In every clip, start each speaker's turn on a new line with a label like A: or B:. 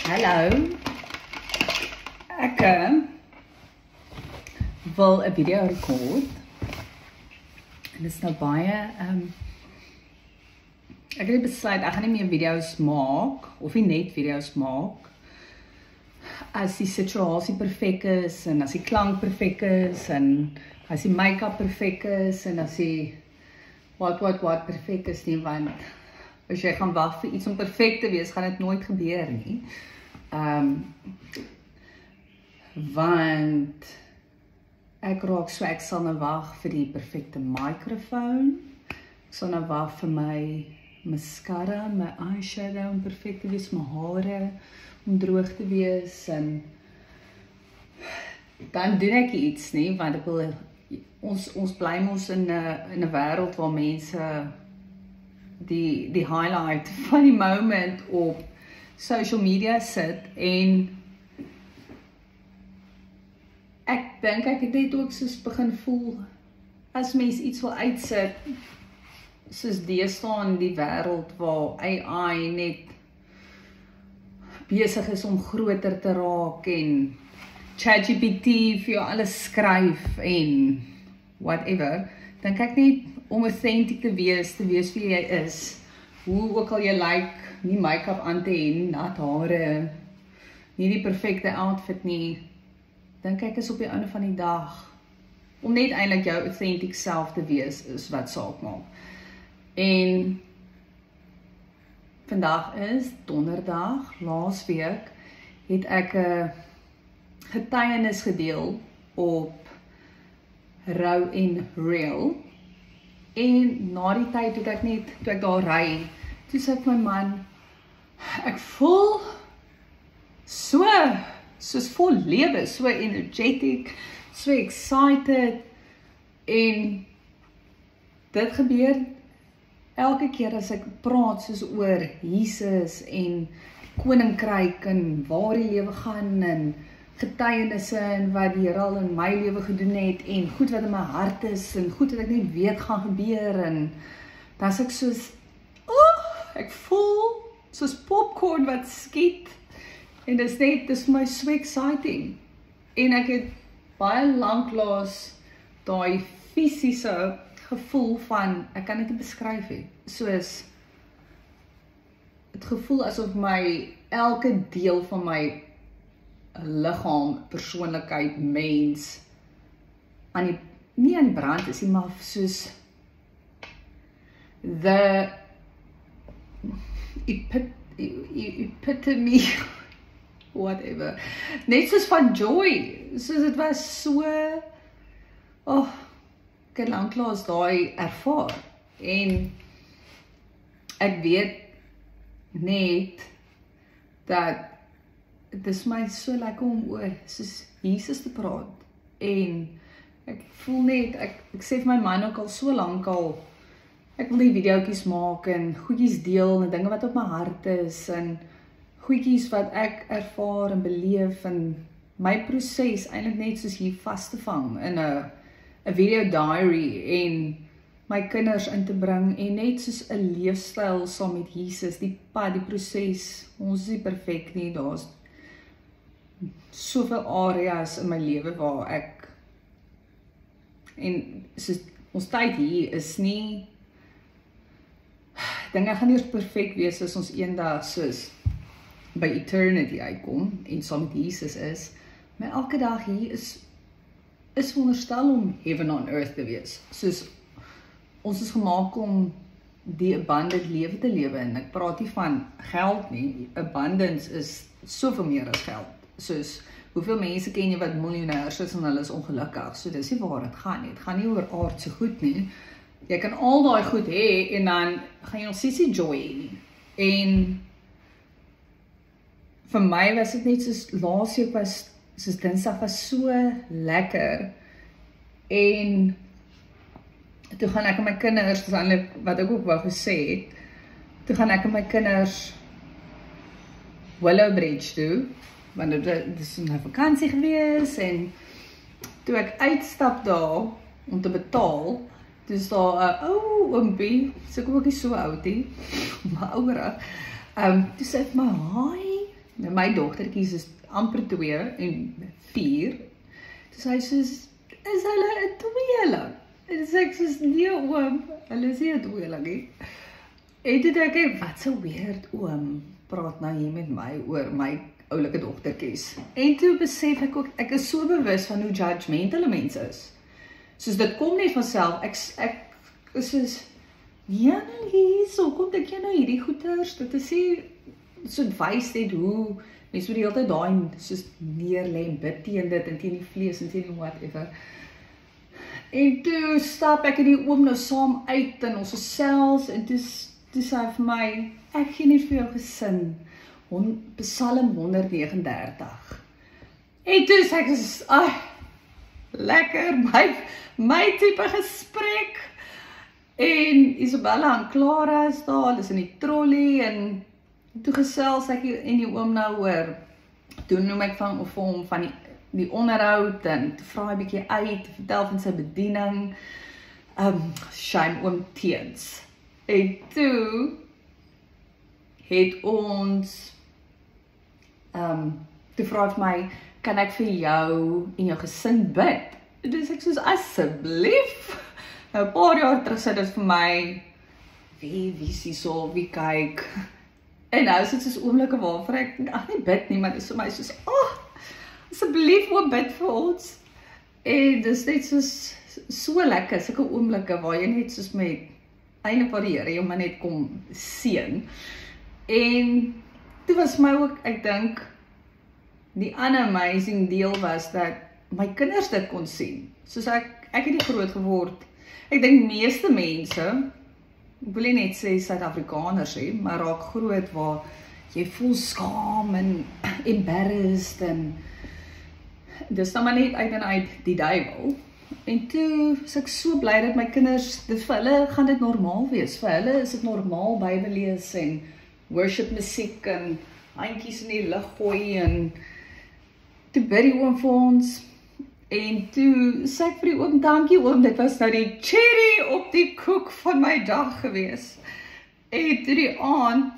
A: Hallo, ek wil 'n video rekord en dit is nou baie, ek het besluit, ek gaan nie meer video's maak, of nie net video's maak, as die situasie perfek is, en as die klank perfek is, en as die make-up perfek is, en as die wat perfek is nie, want as jy gaan wag vir iets om perfek te wees, gaan dit nooit gebeur nie. Want ek raak so, ek sal nou wag vir die perfekte microfoon, ek sal nou wag vir my mascara, my eyeshadow om perfek te wees, my hare om droog te wees, en dan doen ek iets nie, want ek wil, ons bly mos in 'n wêreld waar mense die highlight van die moment op social media sit, en ek dink ek het net ook soos begin voel, as mens iets wil uitsit, soos deesdae in die wêreld waar AI net besig is om groter te raak, en ChatGPT vir jou alles skryf, en whatever, dink ek net om authentic te wees wie jy is, hoe ook al jy like, nie make-up aan te hê, nat hare, nie die perfekte outfit nie, dink ek is op die einde van die dag, om net eintlik jou authentic self te wees, is wat saak maak. En vandag is donderdag, laasweek, het ek 'n getuienis gedeel op Rou en Real, en na die tyd toe ek daar ry, toe sê ek my man, ek voel soos vol lewe, so energetic, so excited, en dit gebeur elke keer as ek praat soos oor Jesus en koninkryk en waar die lewe gaan, en getuienisse en wat die Here al in my lewe gedoen het, en goed wat in my hart is, en goed wat ek net weet gaan gebeur, en dan is ek soos, ek voel soos popcorn wat skiet, en dit is vir my so exciting, en ek het baie lanklaas daai fisiese gevoel van, ek kan dit nie beskryf nie, soos, het gevoel asof elke deel van my liggaam, persoonlikheid, mens, nie aan die brand is nie, maar soos, the epitome, whatever, net soos van joy, soos het was so, ek het lanklaas daai ervaar, en ek weet net, dat het is my so lekker om oor soos Jesus te praat, en ek voel net, ek sê vir my man ook al so lank al, ek wil die videoetjies maak, en goedjies deel, en dinge wat op my hart is, en goedjies wat ek ervaar en beleef, en my proses eintlik net soos hier vas te vang, in 'n video diary, en my kinders in te bring, en net soos 'n leefstyl saam met Jesus, die pad, die proses, ons is nie perfek nie, daar's soveel areas in my lewe waar ek, en soos, ons tyd hier is nie, dinge gaan nie perfek wees as ons eendag soos by eternity uitkom, en saam met Jesus is, maar elke dag hier is veronderstel om heaven on earth te wees, soos, ons is gemaak om die abundant lewe te lewe, en ek praat nie van geld nie, abundance is soveel meer as geld, soos, hoeveel mense ken jy wat miljonairs is, en hulle is ongelukkig, so dis nie waar het gaan nie, het gaan nie oor aardse goed nie, jy kan al daai goed hê, en dan gaan jy nog steeds nie joy hê nie, en vir my was dit net soos, laasweek was, soos Dinsdag was so lekker, en toe gaan ek en my kinders, dis eintlik wat ek ook wou gesê het, toe gaan ek en my kinders Willowbridge toe, want dit is 'n vakansie gewees, en toe ek uitstap daar, om te betaal, toe is daar 'n ou oompie, so ek ook nie so oud nie, maar ouerig, toe sê ek my, hi, Nou, my dogtertjies is amper 2 en 4. Dus hy soos, is hulle 'n tweeling? En sê ek soos, nee oom, hulle is nie 'n tweeling nie. En toe dink ek, wat so weird oom, praat nou hier met my oor my oulike dogtertjies. En toe besef ek ook, ek is so bewus van hoe judgmental mense is. Soos dit kom net vanself, ek is soos, ja, hierso, kom ek jy nou hierdie goeters, dit is nie, so wys net hoe, mense moet die hele tyd daai, soos neerlê en bid teen dit, en teen die vlees, en teen die whatever. En toe stap ek en die oom nou saam uit, en ons gesels, en toe sê hy vir my, ek gee net vir jou gesin, Psalm 139. En toe sê ek, lekker, my tipe gesprek. En Isabella en Clara is daar, hulle is in die trolley, en toe gesels ek en die oom nou oor, toe noem ek vir hom van die onderhoud, en toe vra hy 'n bietjie uit, vertel van sy bediening, shame oom Teens. En toe het ons, toe vra hy vir my, kan ek vir jou en jou gesin bid? En dus ek soos, asseblief. Nou, 'n paar jaar terug sê dit vir my, wie is die so, wie kyk? En nou is dit soos oomblikke waarvoor ek, nie bid nie, maar dit is vir my soos, asseblief oom bid vir ons. En dis net soos, so lekker, sulke oomblikke waar jy net soos met, einde van die Here, jy maar net kom seën. En toe was my ook, ek dink, die ander amazing deel was dat my kinders dit kon sien. Soos ek het nie groot geword. Ek dink meeste mense, ek wil nie net sê Suid-Afrikaners sê, maar raak groot waar jy voel skaam en embarrassed en dis dan maar net uit en uit die duiwel. En toe is ek so bly dat my kinders, vir hulle gaan dit normaal wees. Vir hulle is dit normaal Bybel lees en worship musiek en handjies in die lug gooi en toe bid die oom vir ons. En toe sê ek vir die oom, dankie oom, dit was nou die cherry op die koek van my dag gewees. En toe die aand,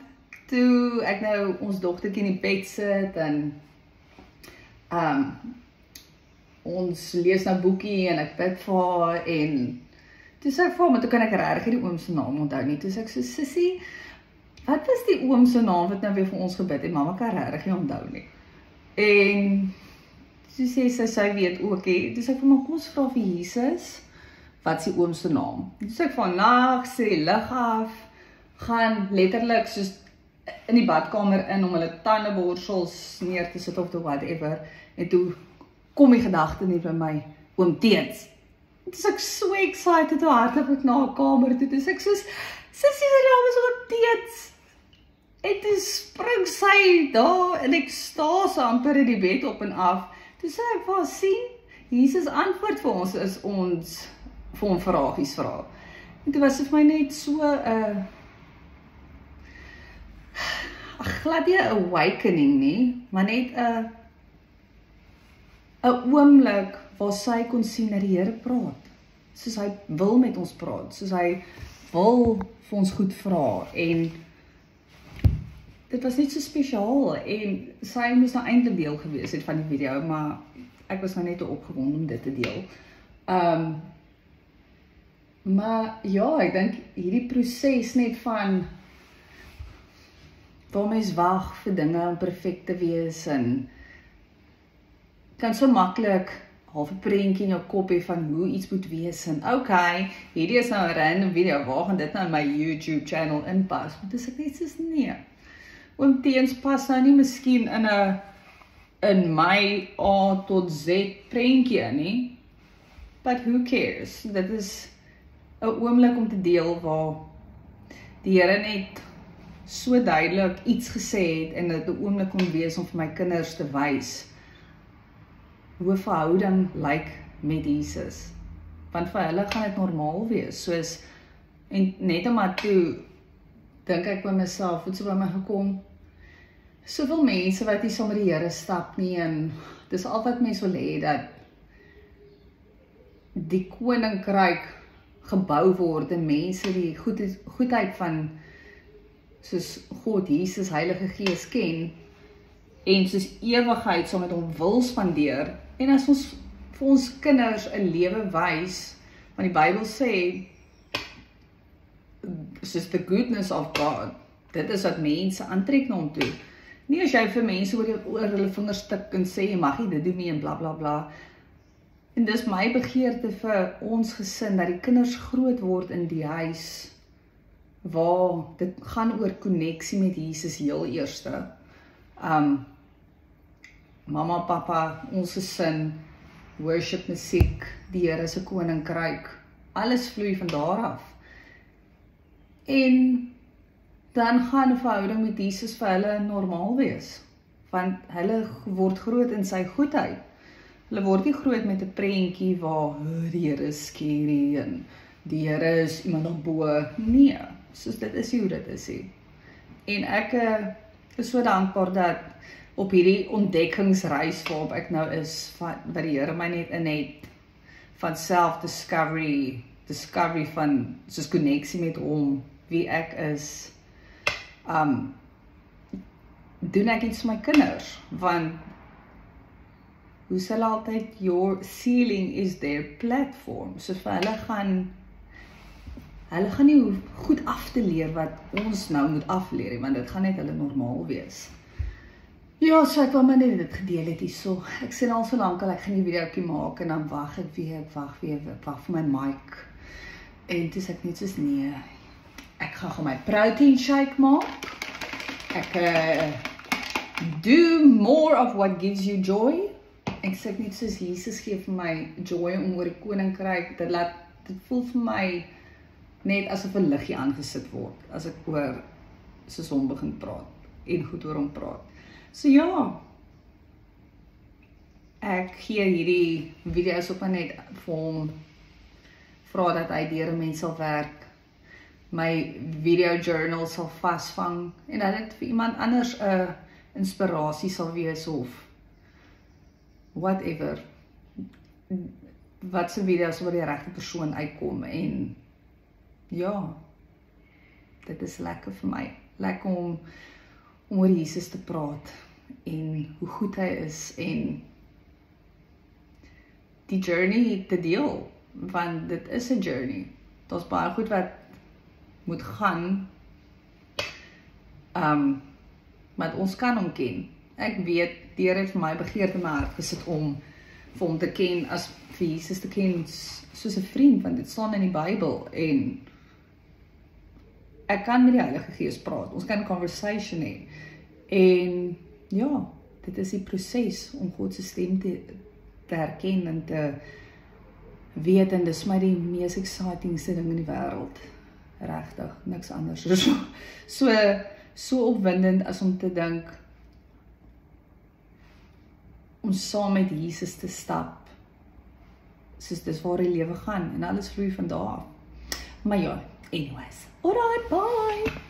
A: toe ek nou ons dogtertjie in die bed sit en ons lees nou boekie en ek bid vir haar en toe sê ek vir haar, maar toe kan ek regtig die oom se naam onthou nie. Toe sê ek so, sissie, wat was die oom se naam wat nou weer vir ons gebid het? Mama kan regtig nie onthou nie. En toe sê sy weet ook, toe sê ek vir my, kom ons vra vir Jesus, wat is die oom se naam? Toe sê ek van nag, sê die lig af, gaan letterlik soos in die badkamer in om hulle tandeborsels neer te sit of whatever, en toe kom die gedagte nie by my, oom Teens. Toe is ek so excited, hoe hardloop ek na 'n kamer toe, toe is ek soos, sissie se naam is oom Teens. En toe spring sy daar, en ek ekstase amper in die bed op en af. Toe sê ek, wat sien, Jesus antwoord vir ons, is ons vir hom vragies vra. En toe was dit vir my net so, glad nie 'n awakening nie, maar net 'n oomblik waar sy kon sien dat die Here praat. Soos hy wil met ons praat, soos hy wil vir ons goed vra, en dit was net so spesiaal, en sy moes nou eintlik deel gewees het van die video, maar ek was nou net te opgewonde om dit te deel. Maar ja, ek dink hierdie proses net van waar mens wag vir dinge om perfek te wees, en kan so maklik half 'n prentjie in jou kop hê van hoe iets moet wees, en okay, hierdie is nou 'n random video, waar gaan dit nou in my YouTube channel inpas? Maar dis ek net soos, nee, oom Teens pas nou nie miskien in my A tot Z prentjie nie, but who cares? Dit is 'n oomblik om te deel waar die Here net so duidelik iets gesê het, en dit 'n oomblik kon wees om vir my kinders te wys hoe 'n verhouding lyk met Jesus. Want vir hulle gaan dit normaal wees, soos, en net maar toe, dink ek by myself, het so by my gekom, soveel mense wat nie saam met die Here stap nie, en dis al wat mense wil hê, dat die koninkryk gebou word, en mense die goedheid van, soos God, Jesus, Heilige Gees ken, en soos ewigheid saam met hom wil spandeer, en as ons vir ons kinders 'n lewe wys, want die Bybel sê, soos the goodness of God, dit is wat mense aantrek na hom toe. Nie as jy vir mense oor hulle vingers tik en sê, jy mag nie dit doen nie en bla bla bla. En dis my begeerte vir ons gesin, dat die kinders groot word in die huis, waar dit gaan oor koneksie met Jesus heel eerste. Mama, papa, ons gesin, worship, musiek, die Here se koninkryk, alles vloei van daar af. En dan gaan 'n verhouding met Jesus vir hulle normaal wees, want hulle word groot in sy goedheid. Hulle word nie groot met 'n prentjie waar die Here is scary en die Here is iemand daarbo. Nee, soos dit is hoe dit is. En ek is so dankbaar dat op hierdie ontdekkingsreis waarop ek nou is, wat die Here my net in het, van self-discovery, van soos koneksie met hom, wie ek is, doen ek iets vir my kinders, want hoe sê hulle altyd, your ceiling is their platform, so vir hulle gaan nie hoe goed af te leer wat ons nou moet afleer, want dit gaan net hulle normaal wees. Ja, so ek wil maar net dit gedeel het hierso. Ek sê al so lank al ek gaan die videoetjie maak en dan wag ek weer, wag vir my mic. En toe sê ek net soos nee, ek gaan my protein shake maak. Ek do more of what gives you joy. Ek sê net soos Jesus gee vir my joy om oor die koninkryk, dit voel vir my net asof 'n liggie aangesit word, as ek oor soos hom begin praat, en goed oor hom praat. So ja, ek gee hierdie video's op net vir hom, vra dat hy deur 'n mens sal werk, my video journal sal vasvang, en dat dit vir iemand anders 'n inspirasie sal wees, of whatever, wat se video's oor die regte persoon uitkom, en ja, dit is lekker vir my, lekker om oor Jesus te praat, en hoe goed hy is, en die journey te deel, want dit is 'n journey, daar's baie goed wat moet gaan, want ons kan hom ken. Ek weet, die Here het vir my begeerte in my hart gesit om vir hom te ken, as vir Jesus te ken, soos 'n vriend, want dit staan in die Bybel, en ek kan met die Heilige Gees praat, ons kan 'n conversation hê, en ja, dit is die proses om God se stem te herken, en te weet, en dis my die mees excitingste ding in die wêreld, regtig, niks anders, so opwindend as om te dink, om saam met Jesus te stap, soos dis waar die lewe gaan, en alles vloei van daar af. Maar ja, anyways, alright, bye!